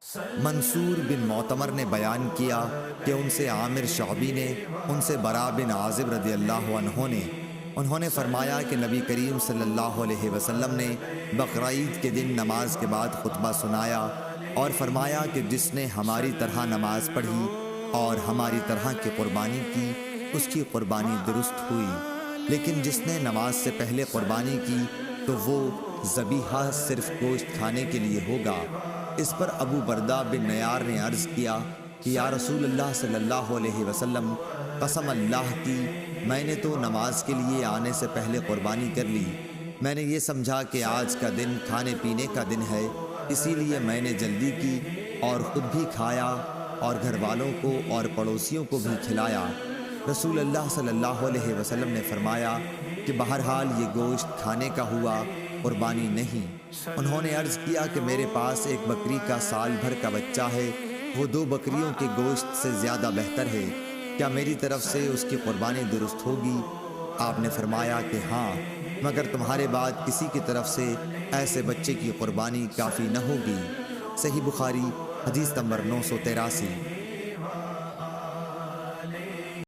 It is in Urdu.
منصور بن معتمر نے بیان کیا کہ ان سے عامر شعبی نے، ان سے براء بن عازب رضی اللہ عنہ نے، انہوں نے فرمایا کہ نبی کریم صلی اللہ علیہ وسلم نے بقرعید کے دن نماز کے بعد خطبہ سنایا اور فرمایا کہ جس نے ہماری طرح نماز پڑھی اور ہماری طرح کی قربانی کی، اس کی قربانی درست ہوئی، لیکن جس نے نماز سے پہلے قربانی کی تو وہ ذبیحہ صرف گوشت کھانے کے لیے ہوگا۔ اس پر ابو بردہ بن نیار نے عرض کیا کہ یا رسول اللہ صلی اللہ علیہ وسلم، قسم اللہ کی، میں نے تو نماز کے لیے آنے سے پہلے قربانی کر لی۔ میں نے یہ سمجھا کہ آج کا دن کھانے پینے کا دن ہے، اسی لیے میں نے جلدی کی اور خود بھی کھایا اور گھر والوں کو اور پڑوسیوں کو بھی کھلایا۔ رسول اللہ صلی اللہ علیہ وسلم نے فرمایا کہ بہرحال یہ گوشت کھانے کا ہوا، قربانی نہیں۔ انہوں نے عرض کیا کہ میرے پاس ایک بکری کا سال بھر کا بچہ ہے، وہ 2 بکریوں کے گوشت سے زیادہ بہتر ہے، کیا میری طرف سے اس کی قربانی درست ہوگی؟ آپ نے فرمایا کہ ہاں، مگر تمہارے بعد کسی کی طرف سے ایسے بچے کی قربانی کافی نہ ہوگی۔ صحیح بخاری حدیث نمبر 983۔